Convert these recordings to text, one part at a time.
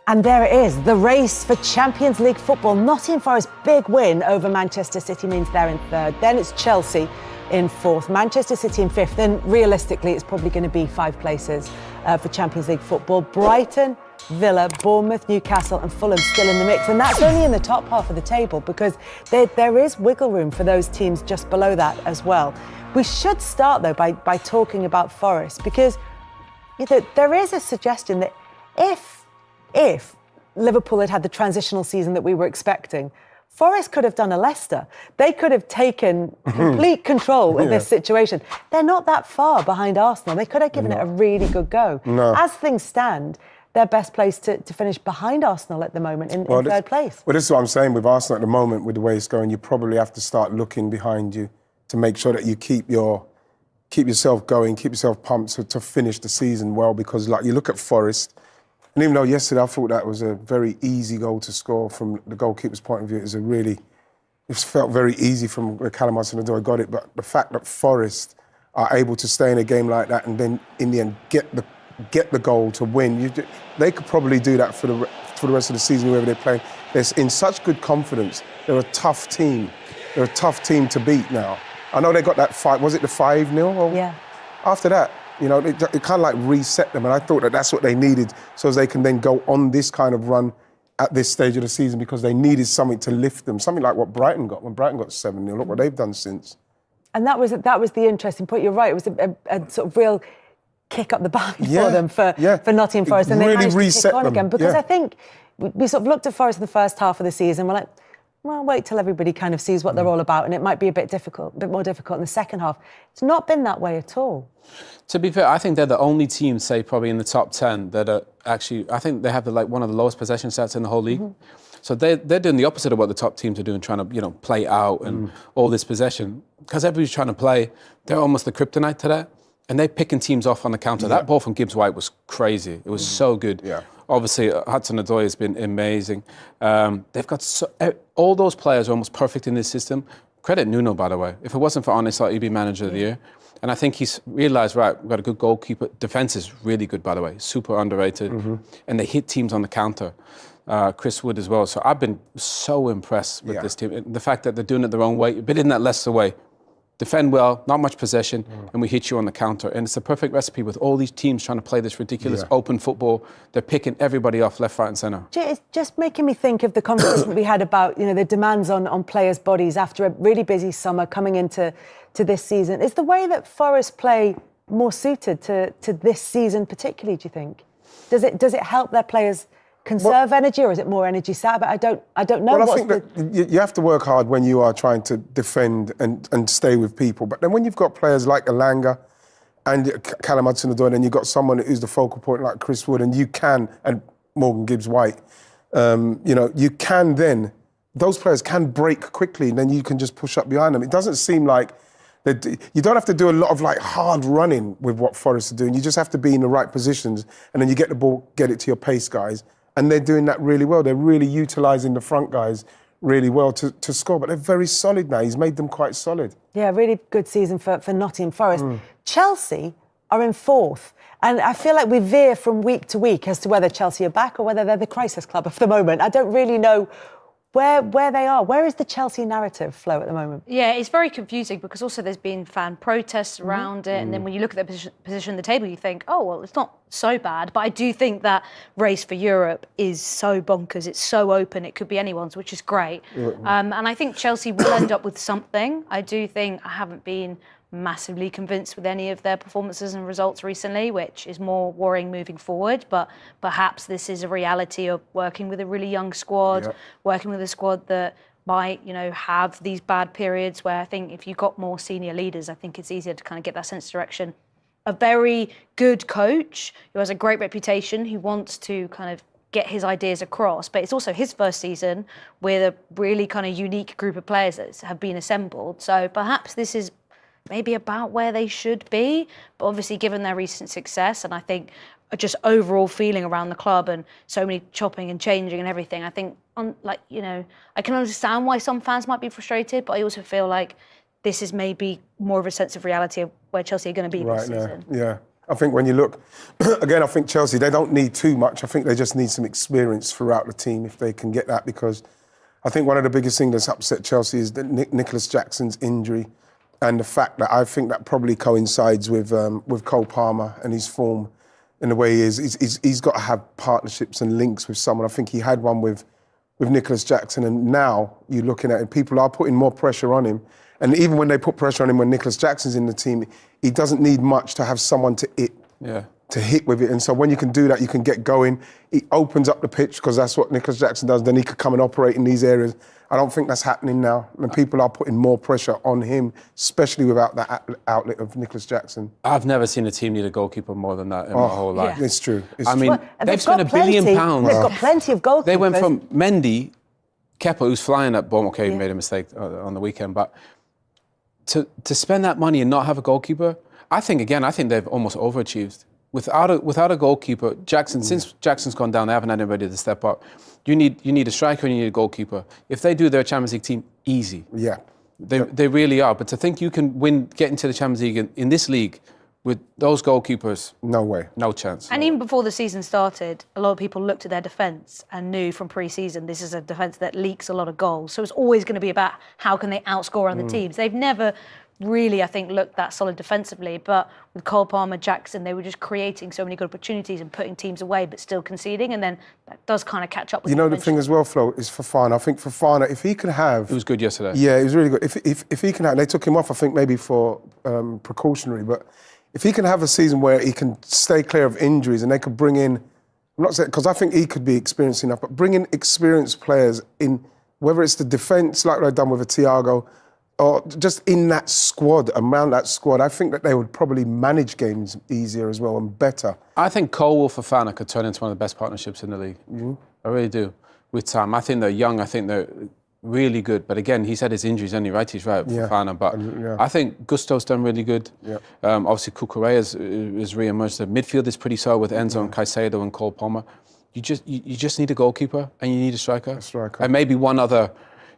And there it is, the race for Champions League football. Nottingham Forest's big win over Manchester City means they're in third. Then it's Chelsea in fourth, Manchester City in fifth. Then realistically, it's probably going to be 5 places for Champions League football. Brighton, Villa, Bournemouth, Newcastle and Fulham still in the mix. And that's only in the top half of the table because there is wiggle room for those teams just below that as well. We should start, though, by talking about Forest because there is a suggestion that if Liverpool had the transitional season that we were expecting, Forest could have done a Leicester. They could have taken complete control of this situation. They're not that far behind Arsenal. They could have given it a really good go. As things stand, they're best placed to finish behind Arsenal at the moment in third place. Well, this is what I'm saying with Arsenal at the moment, with the way it's going. You probably have to start looking behind you to make sure that you keep yourself going, keep yourself pumped to finish the season well. Because, like, you look at Forest. And even though yesterday I thought that was a very easy goal to score from the goalkeeper's point of view, it felt very easy from where Callum Hudson-Odoi got it. But the fact that Forest are able to stay in a game like that and then in the end get the goal to win, they could probably do that for the rest of the season, whoever they're playing. They're in such good confidence. They're a tough team. They're a tough team to beat now. I know they got that fight. Was it the 5-0? Yeah. After that, you know, it kind of like reset them, and I thought that that's what they needed so as they can then go on this kind of run at this stage of the season because they needed something to lift them, something like what Brighton got when Brighton got 7-0. Look what they've done since. And that was the interesting point. You're right. It was a sort of real kick up the backside for them for Nottingham Forest, and they managed to kick on again because I think we sort of looked at Forest in the first half of the season. We're like, well, wait till everybody kind of sees what they're all about, and it might be a bit more difficult in the second half. It's not been that way at all. To be fair, I think they're the only team, say, probably in the top 10 that are actually, I think they have one of the lowest possession stats in the whole league. So they're doing the opposite of what the top teams are doing, trying to, play out and all this possession. Because everybody's trying to play, they're almost the kryptonite to that. And they're picking teams off on the counter. That ball from Gibbs-White was crazy. It was so good. Yeah. Obviously, Hudson-Odoi has been amazing. They've got all those players are almost perfect in this system. Credit Nuno, by the way. If it wasn't for Arne, he'd be manager of the year. And I think he's realised, right, we've got a good goalkeeper. Defence is really good, by the way. Super underrated. And they hit teams on the counter. Chris Wood as well. So I've been so impressed with this team. The fact that they're doing it their own way, a bit in that Leicester way. Defend well, not much possession, and we hit you on the counter. And it's a perfect recipe with all these teams trying to play this ridiculous open football. They're picking everybody off left, right and centre. It's just making me think of the conversation that we had about, the demands on players' bodies after a really busy summer coming into this season. Is the way that Forest play more suited to this season particularly, do you think? Does it help their players conserve energy, or is it more energy sat? But I don't know. Well, I think that you have to work hard when you are trying to defend and stay with people. But then when you've got players like Elanga and Callum Hudson-Odoi, and you've got someone who's the focal point like Chris Wood, and Morgan Gibbs-White, you can then, those players can break quickly, and then you can just push up behind them. It doesn't seem like you don't have to do a lot of hard running with what Forest are doing. You just have to be in the right positions, and then you get the ball, get it to your pace guys. And they're doing that really well. They're really utilising the front guys really well to score. But they're very solid now. He's made them quite solid. Yeah, really good season for Nottingham Forest. Chelsea are in fourth. And I feel like we veer from week to week as to whether Chelsea are back or whether they're the crisis club of the moment. I don't really know where they are. Where is the Chelsea narrative, Flo, at the moment? Yeah, it's very confusing because also there's been fan protests around it. And then when you look at their position on the table, you think, oh, well, it's not so bad. But I do think that race for Europe is so bonkers. It's so open. It could be anyone's, which is great. And I think Chelsea will end up with something. I do think I haven't been massively convinced with any of their performances and results recently, which is more worrying moving forward. But perhaps this is a reality of working with a really young squad, working with a squad that might, have these bad periods where I think if you've got more senior leaders, I think it's easier to kind of get that sense of direction. A very good coach who has a great reputation, who wants to kind of get his ideas across, but it's also his first season with a really kind of unique group of players that have been assembled. So perhaps this is maybe about where they should be, but obviously given their recent success and I think just overall feeling around the club and so many chopping and changing and everything, I think, I can understand why some fans might be frustrated, but I also feel like this is maybe more of a sense of reality of where Chelsea are going to be this season. Yeah. I think when you look, again, I think Chelsea, they don't need too much. I think they just need some experience throughout the team if they can get that, because I think one of the biggest things that's upset Chelsea is Nicholas Jackson's injury, and the fact that I think that probably coincides with Cole Palmer and his form in the way he is. He's got to have partnerships and links with someone. I think he had one with Nicholas Jackson, and now you're looking at it, people are putting more pressure on him. And even when they put pressure on him when Nicholas Jackson's in the team, he doesn't need much to have someone to hit with it. And so when you can do that, you can get going. He opens up the pitch, because that's what Nicholas Jackson does. Then he could come and operate in these areas. I don't think that's happening now. And people are putting more pressure on him, especially without that outlet of Nicholas Jackson. I've never seen a team need a goalkeeper more than that in my whole life. It's true. They've spent £1 billion. They've got plenty of goalkeepers. They went from Mendy, Kepa, who's flying at Bournemouth. Okay, he made a mistake on the weekend, but to spend that money and not have a goalkeeper, I think they've almost overachieved. Without a goalkeeper, since Jackson's gone down, they haven't had anybody to step up. You need a striker and you need a goalkeeper. If they do, their Champions League team easy. Yeah. They really are. But to think you can get into the Champions League in this league with those goalkeepers, no way. No chance. And even before the season started, a lot of people looked at their defence and knew from pre-season this is a defence that leaks a lot of goals. So it's always going to be about how can they outscore other teams. They've never really, I think, looked that solid defensively. But with Cole Palmer, Jackson, they were just creating so many good opportunities and putting teams away, but still conceding. And then that does kind of catch up with the thing as well, Flo, is Fofana. I think Fofana, if he could have... He was good yesterday. Yeah, he was really good. If he can have... They took him off, I think, maybe for precautionary, but if he can have a season where he can stay clear of injuries and they could bring in... I'm not saying... Because I think he could be experienced enough, but bring in experienced players in... Whether it's the defence, like they've done with a Thiago, or just in that squad, around that squad, I think that they would probably manage games easier as well and better. I think Cole Fofana could turn into one of the best partnerships in the league. I really do. With time, I think they're young. I think they're really good. But again, he's had his injuries, only right? He's right, Fofana. But I think Gusto's done really good. Yeah. Obviously, Cucurella is re-emerged. The midfield is pretty solid with Enzo and Caicedo and Cole Palmer. You just need a goalkeeper and you need a striker. And maybe one other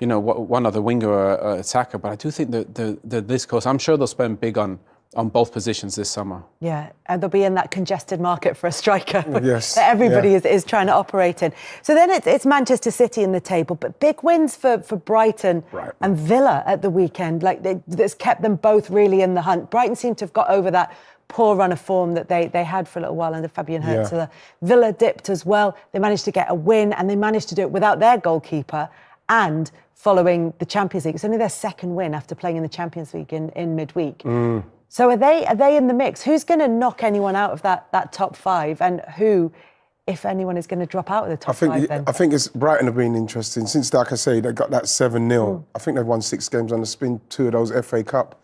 winger or attacker, but I do think that this course, I'm sure they'll spend big on both positions this summer. Yeah, and they'll be in that congested market for a striker yes, that everybody is trying to operate in. So then it's Manchester City in the table, but big wins for Brighton and Villa at the weekend. That's kept them both really in the hunt. Brighton seem to have got over that poor run of form that they had for a little while under Fabian Herzl. Villa dipped as well. They managed to get a win, and they managed to do it without their goalkeeper and following the Champions League. It's only their second win after playing in the Champions League in midweek. So are they in the mix? Who's going to knock anyone out of that top five, and who, if anyone, is going to drop out of the top five then? I think Brighton have been interesting. Since, like I say, they got that 7-0. I think they've won 6 games on the spin, 2 of those FA Cup.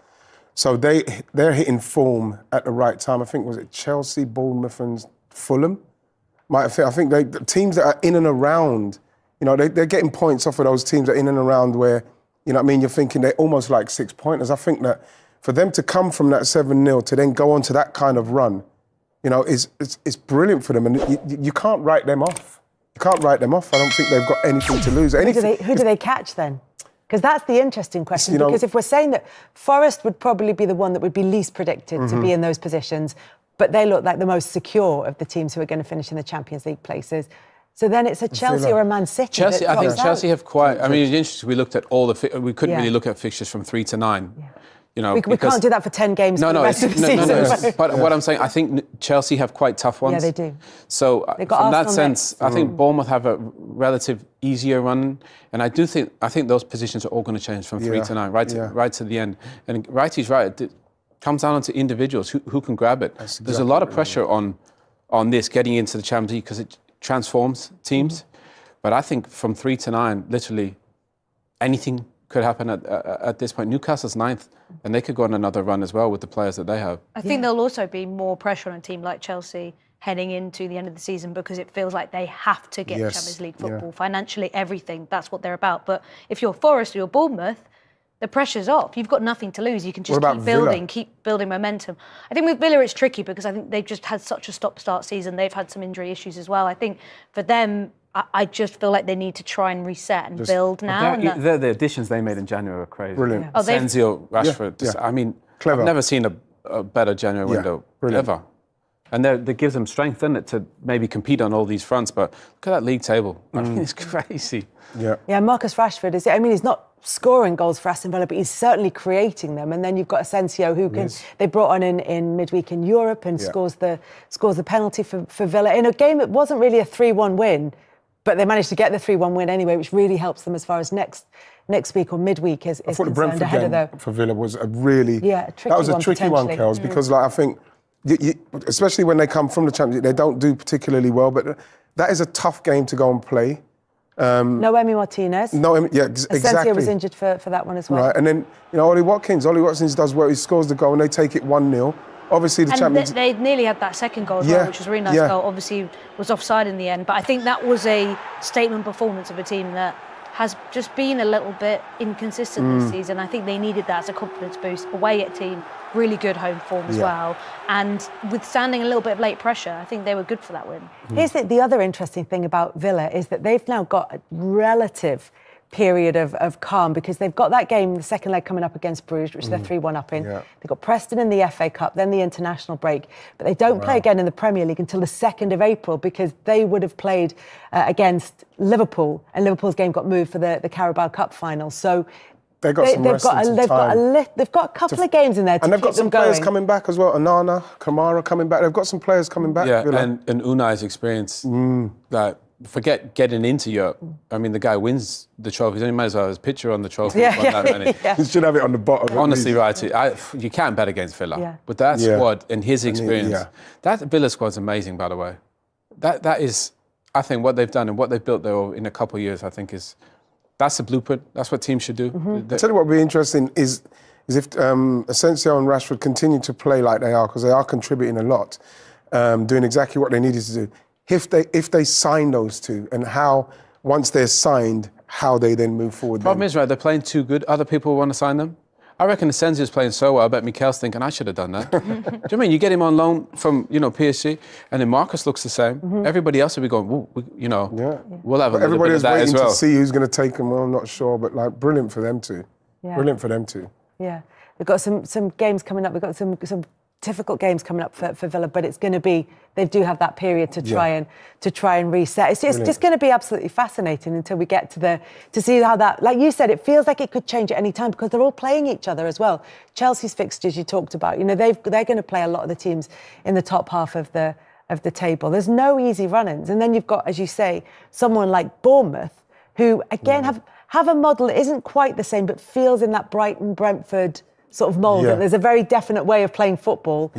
So they're hitting form at the right time. I think, was it Chelsea, Bournemouth and Fulham? I think the teams that are in and around, they're getting points off of those teams that are in and around where, you're thinking they're almost like 6-pointers. I think that for them to come from that 7-0 to then go on to that kind of run, it's brilliant for them. And you can't write them off. You can't write them off. I don't think they've got anything to lose. Who do they catch then? Because that's the interesting question. Because if we're saying that Forest would probably be the one that would be least predicted to be in those positions, but they look like the most secure of the teams who are going to finish in the Champions League places. So then it's a Chelsea or a Man City. Chelsea, I think Chelsea have quite. I mean, it's interesting. We looked at we couldn't really look at fixtures from 3 to 9. Yeah. We can't do that for 10 games for the rest of the season. No. But what I'm saying, I think Chelsea have quite tough ones. Yeah, they do. So from that sense, I think Bournemouth have a relative easier run, and I think those positions are all going to change from 3 to 9, right to the end. And Wrighty's right. It comes down to individuals who can grab it. There's a lot of pressure on this getting into the Champions League because it transforms teams. But I think from 3 to 9, literally anything could happen at this point. Newcastle's 9th, and they could go on another run as well with the players that they have. I think there'll also be more pressure on a team like Chelsea heading into the end of the season because it feels like they have to get Champions League football. Financially, everything, that's what they're about. But if you're Forest or you're Bournemouth, the pressure's off. You've got nothing to lose. You can just keep building momentum. I think with Villa it's tricky because I think they've just had such a stop-start season. They've had some injury issues as well. I think for them, I just feel like they need to try and reset and build now. The additions they made in January were crazy. Brilliant. Senzio, Rashford. I mean, clever. I've never seen a better January window ever. And that gives them strength, doesn't it, to maybe compete on all these fronts. But look at that league table. I mean, it's crazy. Yeah, Marcus Rashford is. I mean, he's not scoring goals for Aston Villa, but he's certainly creating them. And then you've got Asensio, who can. They brought on in midweek in Europe and scores the penalty for Villa in a game that wasn't really a 3-1 win, but they managed to get the 3-1 win anyway, which really helps them as far as next week or midweek is I thought the concerned. Brentford game for Villa was a really that was a tricky one, Kels, because like I think. Especially when they come from the Championship, they don't do particularly well, but that is a tough game to go and play. No Emi Martinez. Exactly. Asensio was injured for that one as well. Right, and then, Ollie Watkins does well, he scores the goal and they take it 1-0. Obviously the Champions... they nearly had that second goal as well, which was a really nice goal. Obviously was offside in the end, but I think that was a statement performance of a team that has just been a little bit inconsistent this season. I think they needed that as a confidence boost. Away at team, really good home form as well. And withstanding a little bit of late pressure, I think they were good for that win. Here's the other interesting thing about Villa is that they've now got a relative period of calm because they've got that game, the second leg coming up against Bruges, which they're 3-1 up in. They've got Preston in the FA Cup, then the international break. But they don't play again in the Premier League until the 2nd of April because they would have played against Liverpool and Liverpool's game got moved for the Carabao Cup final. So they've got a couple of games in there to and they've got some players going. coming back as well. Onana, Kamara coming back. They've got some players coming back. Yeah, and Unai's experience. Forget getting into Europe. I mean, the guy wins the trophies. He might as well have his picture on the trophy. He should have it on the bottom. Honestly, right. You can't bet against Villa. But that squad and his experience, that Villa squad's amazing, by the way. That is, I think, what they've done and what they've built there in a couple of years, I think that's the blueprint. That's what teams should do. I'll tell you what would be interesting is if Asensio and Rashford continue to play like they are, because they are contributing a lot, doing exactly what they needed to do. If they sign those two and how, once they're signed, how they then move forward. Problem is, right, they're playing too good. Other people want to sign them. I reckon Asensio's playing so well, I bet Mikel's thinking, I should have done that. Do you know what I mean? You get him on loan from, PSG, and then Marcus looks the same. Everybody else will be going, we'll have a little bit of that as well. Everybody's waiting to see who's going to take them. Well, I'm not sure, but brilliant for them too. Brilliant for them too. Yeah. We've got some games coming up. We've got some difficult games coming up for Villa, but it's going to be, they do have that period to try and reset. It's just going to be absolutely fascinating until we get to see how that, like you said, it feels like it could change at any time because they're all playing each other as well. Chelsea's fixtures you talked about, they're going to play a lot of the teams in the top half of the table. There's no easy run-ins. And then you've got, as you say, someone like Bournemouth, who again have a model that isn't quite the same, but feels in that Brighton, Brentford sort of mould. There's a very definite way of playing football.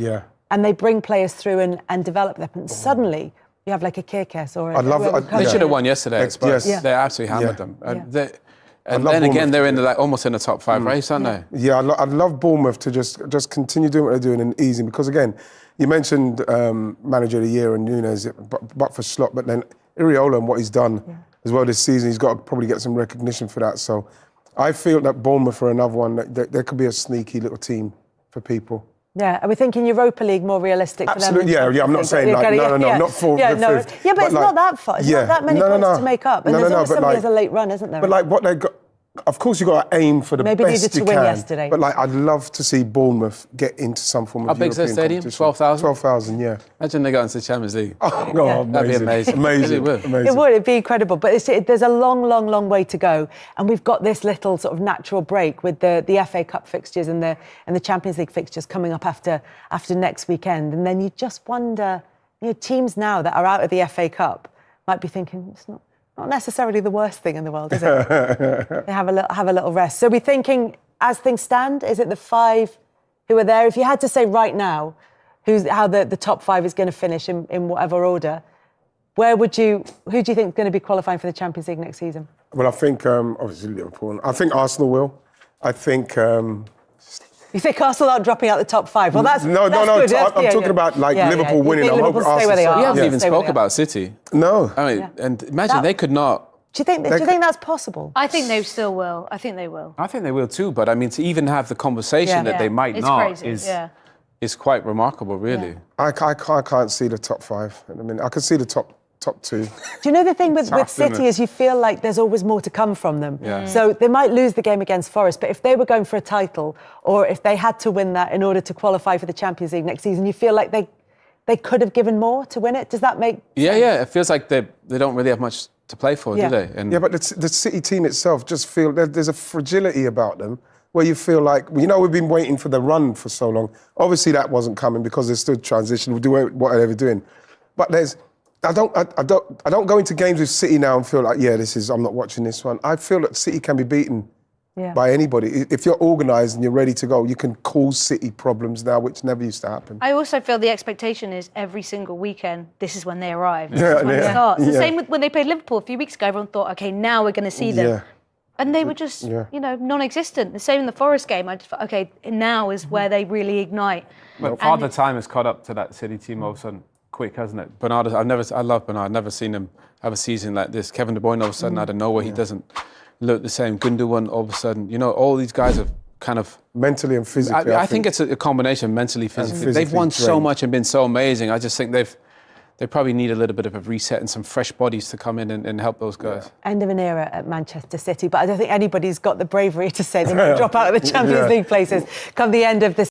And they bring players through and develop them. And suddenly you have like a Kirkes or they should have won yesterday. They absolutely hammered them. And then again, they're in almost in the top 5 race, aren't they? Yeah, I'd love Bournemouth to just continue doing what they're doing and easy. Because again, you mentioned Manager of the Year and Nunes, but for Slot, but then Iraola and what he's done as well this season, he's got to probably get some recognition for that. So I feel that Bournemouth are another one that there could be a sneaky little team for people. Yeah, are we thinking Europa League more realistic for them? Absolutely, yeah. I'm not saying not for fifth. Yeah, but it's not that far. It's not that many points to make up. And there's always somebody has a late run, isn't there? But like what they got, of course, you've got to aim for the best you can. Maybe needed to win yesterday. But I'd love to see Bournemouth get into some form of European competition. How big's their stadium? 12,000? 12,000, yeah. Imagine they got into the Champions League. That'd be amazing. Amazing. It would. It'd be incredible. But there's a long way to go. And we've got this little sort of natural break with the FA Cup fixtures and the Champions League fixtures coming up after next weekend. And then you just wonder, teams now that are out of the FA Cup might be thinking, it's not necessarily the worst thing in the world, is it? They have a little rest. So we're thinking, as things stand, is it the 5 who are there? If you had to say right now how the top 5 is going to finish in whatever order, who do you think is going to be qualifying for the Champions League next season? Well, I think, obviously Liverpool. I think Arsenal will. I think... You think Arsenal aren't dropping out the top 5? Well, that's no. Good. I'm talking about Liverpool winning. I hope Arsenal stay where they are. We haven't even spoke about City. No. I mean, and imagine they could not. Do you think that's possible? I think they still will. I think they will. I think they will too. But I mean, to even have the conversation that they might not is quite remarkable, really. I can't see the top 5. I mean, I can see the top 2. Do you know the thing with City is you feel like there's always more to come from them. Yeah. So they might lose the game against Forest, but if they were going for a title or if they had to win that in order to qualify for the Champions League next season, you feel like they they could have given more to win it? Does that make sense? Yeah. It feels like they don't really have much to play for, do they? And but the City team itself just feel there's a fragility about them where you feel like, you know, we've been waiting for the run for so long. Obviously, that wasn't coming because they're still transition. We'll do whatever they're doing. But I don't go into games with City now and feel like, I'm not watching this one. I feel that City can be beaten by anybody. If you're organised and you're ready to go, you can cause City problems now, which never used to happen. I also feel the expectation is every single weekend, this is when they arrive. This is when it starts. The same with when they played Liverpool a few weeks ago. Everyone thought, OK, now we're going to see them. Yeah. And they were just, non-existent. The same in the Forest game. I just thought, OK, now is where they really ignite. But Father Time has caught up to that City team all of a sudden quick, hasn't it? Bernard, I love Bernard. I've never seen him have a season like this. Kevin De Bruyne all of a sudden out of nowhere, he doesn't look the same. Gundogan all of a sudden, all these guys have kind of mentally and physically. I think it's a combination, mentally, physically. They've won so much and been so amazing. I just think they probably need a little bit of a reset and some fresh bodies to come in and help those guys. End of an era at Manchester City, but I don't think anybody's got the bravery to say they might drop out of the Champions League places come the end of the